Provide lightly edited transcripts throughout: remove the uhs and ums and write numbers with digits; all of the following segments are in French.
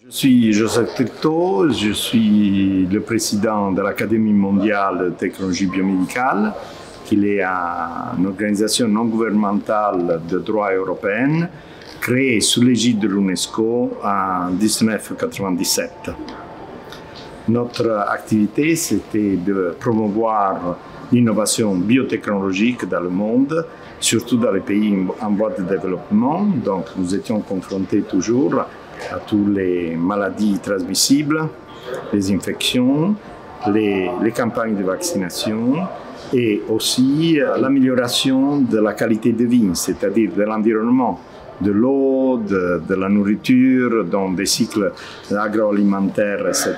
Je suis Joseph Trictot, je suis le président de l'Académie mondiale de technologie biomédicale, qui est une organisation non gouvernementale de droit européenne créée sous l'égide de l'UNESCO en 1997. Notre activité, c'était de promouvoir l'innovation biotechnologique dans le monde, surtout dans les pays en voie de développement. Donc, nous étions confrontés toujours à toutes les maladies transmissibles, les infections, les campagnes de vaccination et aussi l'amélioration de la qualité de vie, c'est-à-dire de l'environnement, de l'eau, de la nourriture, dans des cycles agroalimentaires, etc.,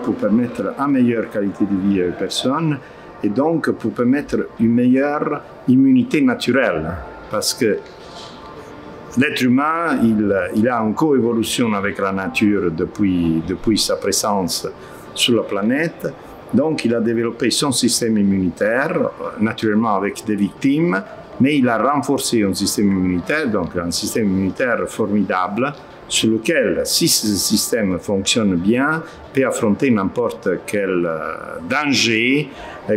pour permettre une meilleure qualité de vie aux personnes et donc pour permettre une meilleure immunité naturelle. Parce que l'être humain, il a une coévolution avec la nature depuis sa présence sur la planète. Donc, il a développé son système immunitaire, naturellement avec des victimes, mais il a renforcé un système immunitaire, donc un système immunitaire formidable, sur lequel, si ce système fonctionne bien, peut affronter n'importe quel danger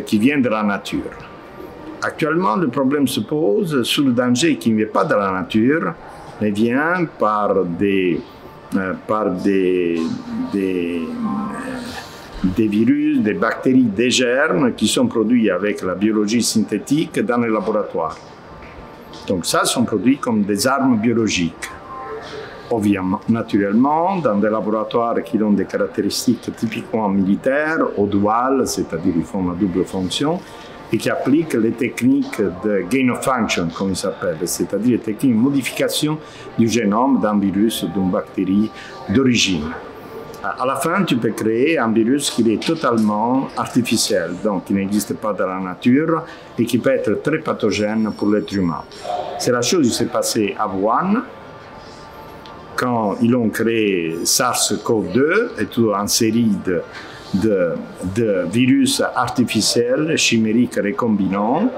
qui vient de la nature. Actuellement, le problème se pose sur le danger qui ne vient pas de la nature, mais vient par des virus, des bactéries, des germes qui sont produits avec la biologie synthétique dans les laboratoires. Donc ça, sont produits comme des armes biologiques. Obviamente, naturellement, dans des laboratoires qui ont des caractéristiques typiquement militaires, ou duales, c'est-à-dire qu'ils font la double fonction, et qui appliquent les techniques de gain of function, comme ils s'appellent, c'est-à-dire les techniques de modification du génome d'un virus ou d'une bactérie d'origine. À la fin, tu peux créer un virus qui est totalement artificiel, donc qui n'existe pas dans la nature et qui peut être très pathogène pour l'être humain. C'est la chose qui s'est passée à Wuhan, quand ils ont créé SARS-CoV-2 et toute une série de virus artificiels, chimériques recombinants,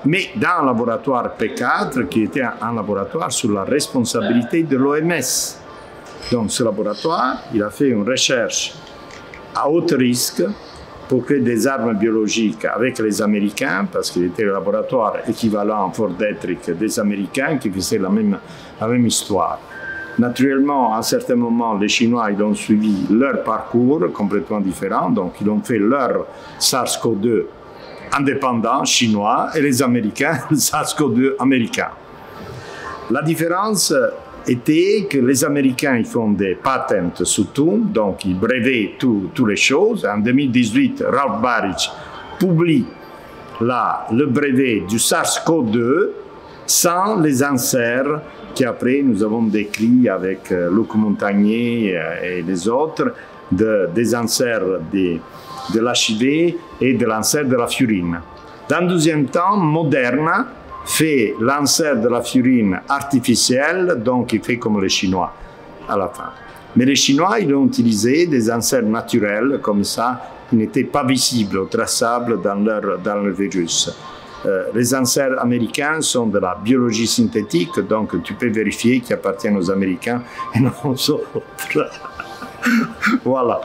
mais dans un laboratoire P4 qui était un laboratoire sous la responsabilité de l'OMS. Donc ce laboratoire, il a fait une recherche à haut risque pour créer des armes biologiques avec les Américains, parce qu'il était le laboratoire équivalent Fort Detrick des Américains qui faisaient la même histoire. Naturellement, à un certain moment, les Chinois ils ont suivi leur parcours complètement différent, donc ils ont fait leur SARS-CoV-2 indépendant chinois et les Américains le SARS-CoV-2 américain. La différence était que les Américains ils font des patents sur tout, donc ils brevetent toutes les choses. En 2018, Ralph Baric publie le brevet du SARS-CoV-2 sans les inserts qu'après nous avons décrits avec Luc Montagnier et les autres, des inserts de l'HIV et de l'insert de la furine. Dans le deuxième temps, Moderna fait l'insert de la furine artificielle, donc il fait comme les Chinois à la fin. Mais les Chinois, ils ont utilisé des inserts naturels, comme ça, qui n'étaient pas visibles ou traçables dans leur virus. Les inserts américains sont de la biologie synthétique, donc tu peux vérifier qu'ils appartiennent aux Américains et non aux autres. Voilà.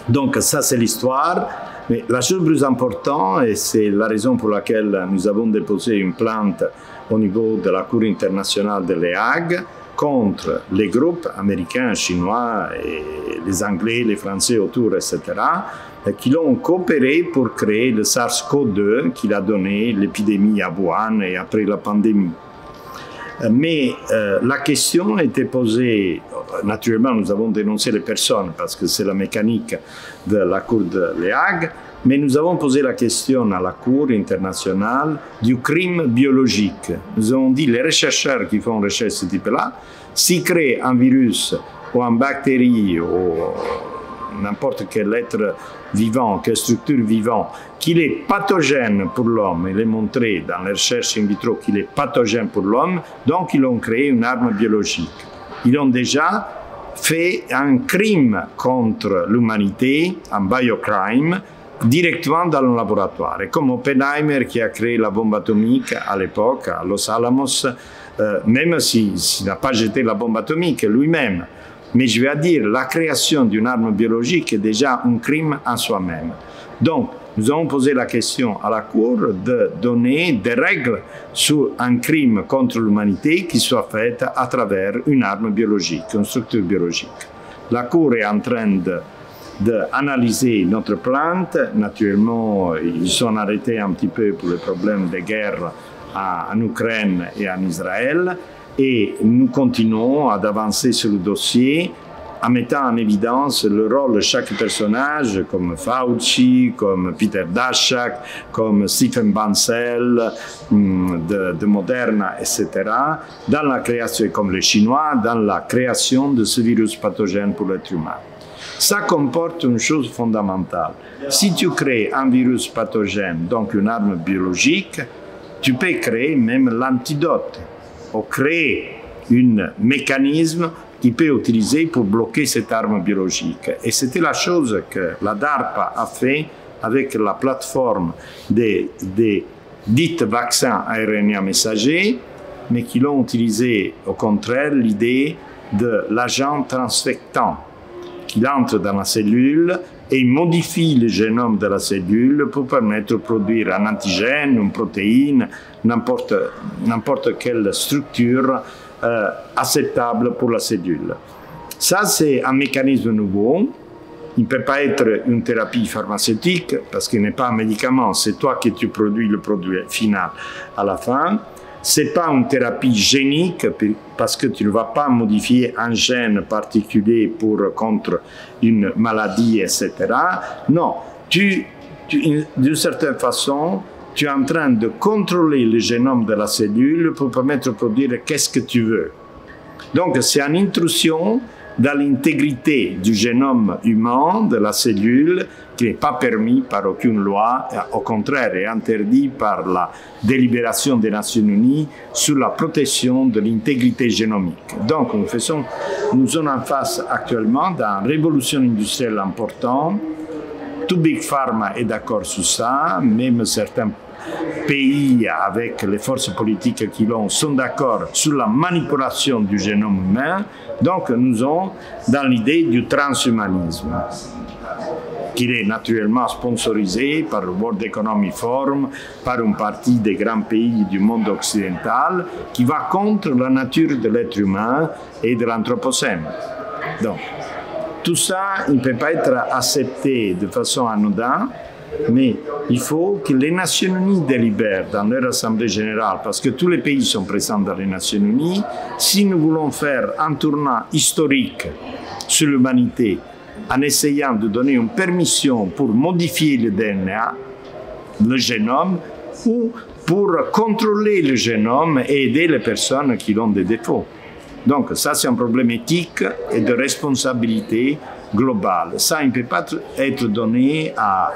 Donc ça, c'est l'histoire. Mais la chose plus importante, et c'est la raison pour laquelle nous avons déposé une plainte au niveau de la Cour internationale de La Hague contre les groupes américains, chinois, et les Anglais, les Français autour, etc., qui ont coopéré pour créer le SARS-CoV-2 qui a donné l'épidémie à Wuhan et après la pandémie. Mais la question était posée, naturellement nous avons dénoncé les personnes parce que c'est la mécanique de la Cour de La Hague, mais nous avons posé la question à la Cour internationale du crime biologique. Nous avons dit les chercheurs qui font recherche de ce type-là, s'ils créent un virus ou une bactérie ou n'importe quel être vivant, quelle structure vivante, qu'il est pathogène pour l'homme, il est montré dans les recherches in vitro qu'il est pathogène pour l'homme, donc ils ont créé une arme biologique. Ils ont déjà fait un crime contre l'humanité, un biocrime, directement dans le laboratoire. Et comme Oppenheimer qui a créé la bombe atomique à l'époque, à Los Alamos, même s'il n'a pas jeté la bombe atomique lui-même, Mais je vais dire, la création d'une arme biologique est déjà un crime en soi-même. Donc, nous avons posé la question à la Cour de donner des règles sur un crime contre l'humanité qui soit fait à travers une arme biologique, une structure biologique. La Cour est en train d'analyser notre plainte. Naturellement, ils sont arrêtés un petit peu pour les problèmes de guerre en Ukraine et en Israël. Et nous continuons à avancer sur le dossier en mettant en évidence le rôle de chaque personnage, comme Fauci, comme Peter Daszak, comme Stephen Bancel de Moderna, etc., dans la création, comme les Chinois, dans la création de ce virus pathogène pour l'être humain. Ça comporte une chose fondamentale. Si tu crées un virus pathogène, donc une arme biologique, tu peux créer même l'antidote, ou créer un mécanisme qui peut utiliser pour bloquer cette arme biologique. Et c'était la chose que la DARPA a fait avec la plateforme des dits vaccins à RNA messager, mais qui l'ont utilisé au contraire l'idée de l'agent transfectant, qui entre dans la cellule et modifie le génome de la cellule pour permettre de produire un antigène, une protéine, n'importe quelle structure acceptable pour la cellule. Ça, c'est un mécanisme nouveau. Il ne peut pas être une thérapie pharmaceutique parce qu'il n'est pas un médicament. C'est toi qui tu produis le produit final à la fin. Ce n'est pas une thérapie génique parce que tu ne vas pas modifier un gène particulier contre une maladie, etc. Non, d'une certaine façon, tu es en train de contrôler le génome de la cellule pour permettre de produire qu'est-ce que tu veux. Donc, c'est une intrusion dans l'intégrité du génome humain de la cellule qui n'est pas permis par aucune loi, au contraire est interdit par la délibération des Nations Unies sur la protection de l'intégrité génomique. Donc nous sommes en face actuellement d'une révolution industrielle importante. Tout Big Pharma est d'accord sur ça, même certains pays avec les forces politiques qui l'ont sont d'accord sur la manipulation du génome humain. Donc nous sommes dans l'idée du transhumanisme, qui est naturellement sponsorisé par le World Economic Forum, par une partie des grands pays du monde occidental, qui va contre la nature de l'être humain et de l'anthropocène. Donc, tout ça ne peut pas être accepté de façon anodine, mais il faut que les Nations Unies délibèrent dans leur Assemblée générale, parce que tous les pays sont présents dans les Nations Unies. Si nous voulons faire un tournant historique sur l'humanité, en essayant de donner une permission pour modifier le DNA, le génome, ou pour contrôler le génome et aider les personnes qui ont des défauts. Donc ça, c'est un problème éthique et de responsabilité globale. Ça ne peut pas être donné à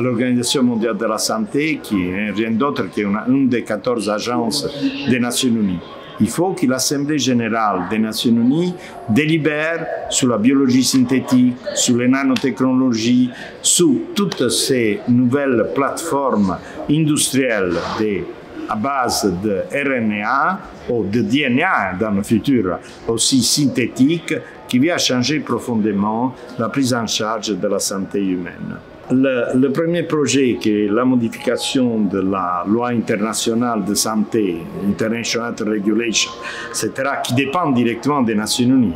l'Organisation mondiale de la santé, qui n'est rien d'autre qu'une des 14 agences des Nations Unies. Il faut que l'Assemblée générale des Nations Unies délibère sur la biologie synthétique, sur les nanotechnologies, sur toutes ces nouvelles plateformes industrielles à base de RNA ou de DNA dans le futur aussi synthétique, qui vient changer profondément la prise en charge de la santé humaine. Le premier projet, qui est la modification de la loi internationale de santé, International Regulation, etc., qui dépend directement des Nations Unies.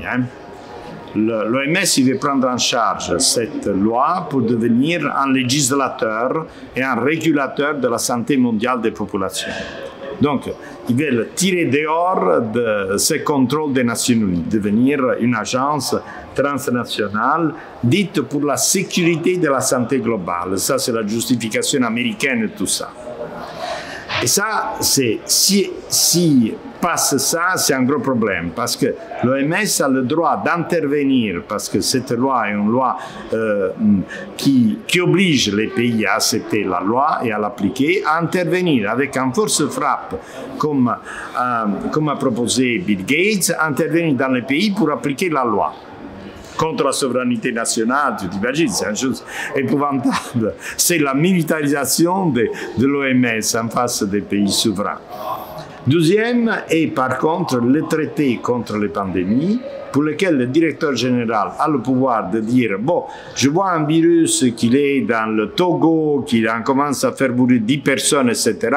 L'OMS veut prendre en charge cette loi pour devenir un législateur et un régulateur de la santé mondiale des populations. Donc, ils veulent tirer dehors de ce contrôle des Nations Unies, devenir une agence transnationale dite pour la sécurité de la santé globale. Ça, c'est la justification américaine de tout ça. Et ça, si passe ça, c'est un gros problème, parce que l'OMS a le droit d'intervenir, parce que cette loi est une loi qui oblige les pays à accepter la loi et à l'appliquer, à intervenir avec une force frappe, comme a proposé Bill Gates, intervenir dans les pays pour appliquer la loi. Contre la souveraineté nationale, tu t'imagines, c'est une chose épouvantable. C'est la militarisation de l'OMS en face des pays souverains. Deuxième est par contre le traité contre les pandémies, pour lequel le directeur général a le pouvoir de dire « Bon, je vois un virus qu'il est dans le Togo, qu'il commence à faire mourir 10 personnes, etc.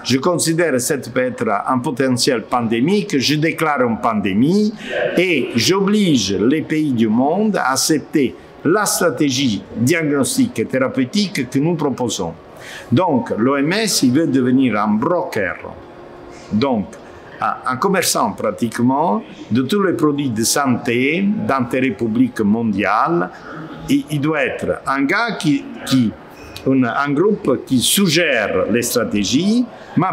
Je considère que ça peut être un potentiel pandémique, je déclare une pandémie et j'oblige les pays du monde à accepter la stratégie diagnostique et thérapeutique que nous proposons. » Donc, l'OMS, il veut devenir un broker. Donc, un commerçant pratiquement de tous les produits de santé, d'intérêt public mondial. Il doit être un gars un groupe qui suggère les stratégies, mais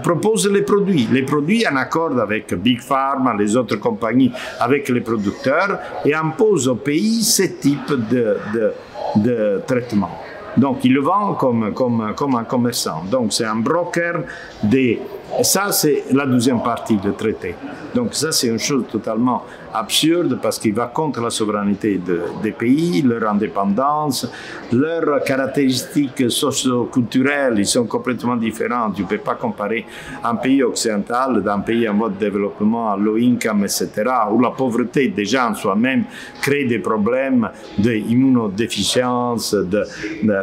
propose les produits en accord avec Big Pharma, les autres compagnies, avec les producteurs, et impose au pays ce type de traitement. Donc, il le vend comme un commerçant. Donc, c'est un broker Ça, c'est la deuxième partie du traité. Donc, ça, c'est une chose totalement absurde parce qu'il va contre la souveraineté des pays, leur indépendance, leurs caractéristiques socio-culturelles, ils sont complètement différents. Tu ne peux pas comparer un pays occidental d'un pays en mode développement, low income, etc., où la pauvreté, déjà en soi-même, crée des problèmes d'immunodéficience, de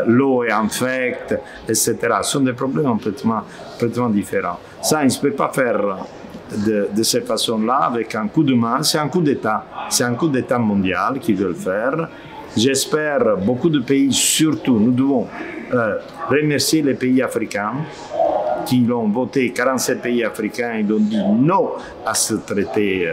l'eau est infecte, etc. Ce sont des problèmes complètement différents. Ça, il ne se peut pas faire de cette façon-là, avec un coup de main. C'est un coup d'État. C'est un coup d'État mondial qui veut le faire. J'espère beaucoup de pays, surtout, nous devons remercier les pays africains qui l'ont voté, 47 pays africains, ils ont dit non à ce traité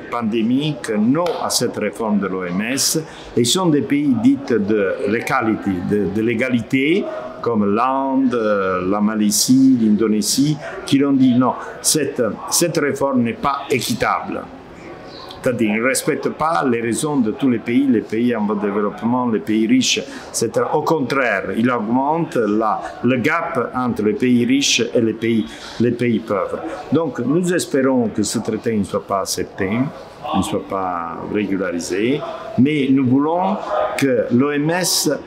pandémique, non à cette réforme de l'OMS. Et ce sont des pays dits de l'égalité, comme l'Inde, la Malaisie, l'Indonésie, qui l'ont dit non, cette réforme n'est pas équitable. C'est-à-dire, il ne respecte pas les raisons de tous les pays en voie de développement, les pays riches, etc. Au contraire, il augmente le gap entre les pays riches et les pays pauvres. Donc, nous espérons que ce traité ne soit pas accepté, ne soit pas régularisé, mais nous voulons que l'OMS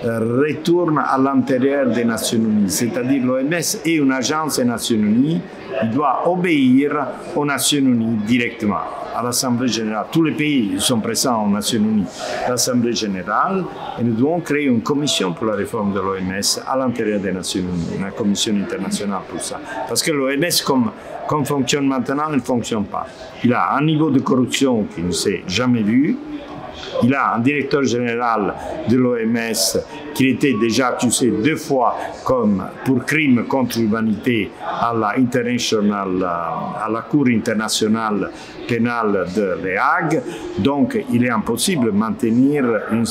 retourne à l'intérieur des Nations Unies. C'est-à-dire, l'OMS est une agence des Nations Unies, il doit obéir aux Nations Unies directement, à l'Assemblée générale. Tous les pays sont présents aux Nations Unies, à l'Assemblée générale, et nous devons créer une commission pour la réforme de l'OMS à l'intérieur des Nations Unies, une commission internationale pour ça. Parce que l'OMS, comme fonctionne maintenant, elle ne fonctionne pas. Il a un niveau de corruption qui ne s'est jamais vu. Il a un directeur général de l'OMS qui était déjà accusé 2 fois pour crime contre l'humanité à la Cour internationale pénale de La Hague. Donc, il est impossible de maintenir un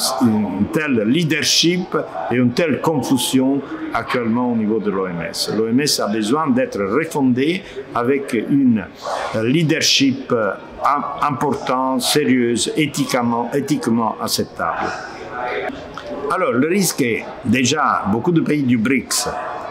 tel leadership et une telle confusion actuellement au niveau de l'OMS. L'OMS a besoin d'être refondée avec une leadership important, sérieuse, éthiquement acceptable. Alors, le risque est, déjà, beaucoup de pays du BRICS,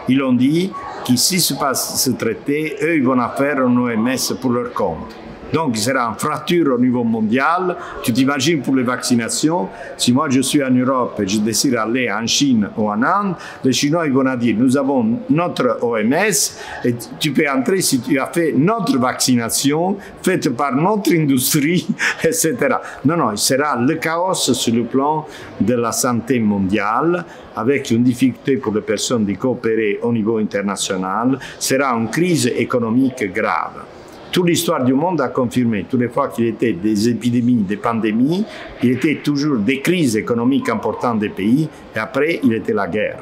ils ont dit que si se passe ce traité, eux, ils vont faire un OMS pour leur compte. Donc, il sera une fracture au niveau mondial. Tu t'imagines pour les vaccinations, si moi je suis en Europe et je décide d'aller en Chine ou en Inde, les Chinois ils vont dire, nous avons notre OMS et tu peux entrer si tu as fait notre vaccination faite par notre industrie, etc. Non, il sera le chaos sur le plan de la santé mondiale, avec une difficulté pour les personnes de coopérer au niveau international, sera une crise économique grave. Toute l'histoire du monde a confirmé, toutes les fois qu'il y était des épidémies, des pandémies, il était toujours des crises économiques importantes des pays, et après, il était la guerre.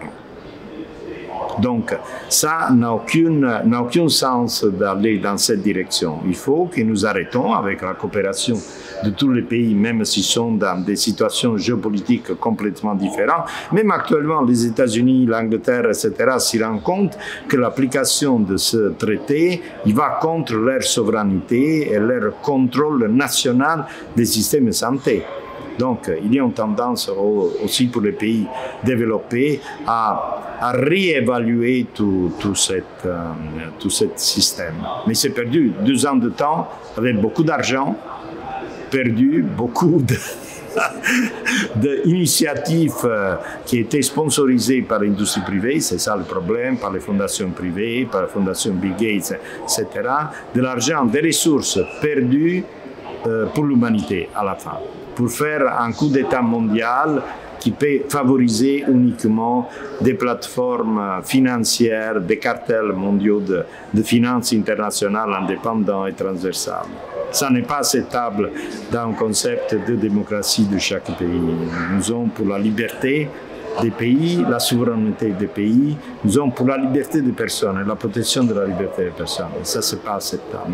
Donc, ça n'a aucun sens d'aller dans cette direction. Il faut que nous arrêtons avec la coopération de tous les pays, même s'ils sont dans des situations géopolitiques complètement différentes. Même actuellement, les États-Unis, l'Angleterre, etc., s'y rendent compte que l'application de ce traité, il va contre leur souveraineté et leur contrôle national des systèmes de santé. Donc, il y a une tendance aussi pour les pays développés à réévaluer tout ce système. Mais c'est perdu 2 ans de temps avec beaucoup d'argent, perdu beaucoup d'initiatives qui étaient sponsorisées par l'industrie privée, c'est ça le problème, par les fondations privées, par la fondation Bill Gates, etc. De l'argent, des ressources perdues pour l'humanité à la fin, pour faire un coup d'État mondial qui peut favoriser uniquement des plateformes financières, des cartels mondiaux de finances internationales indépendants et transversales. Ça n'est pas acceptable dans un concept de démocratie de chaque pays. Nous sommes pour la liberté des pays, la souveraineté des pays, nous sommes pour la liberté des personnes et la protection de la liberté des personnes. Ça, ce n'est pas acceptable.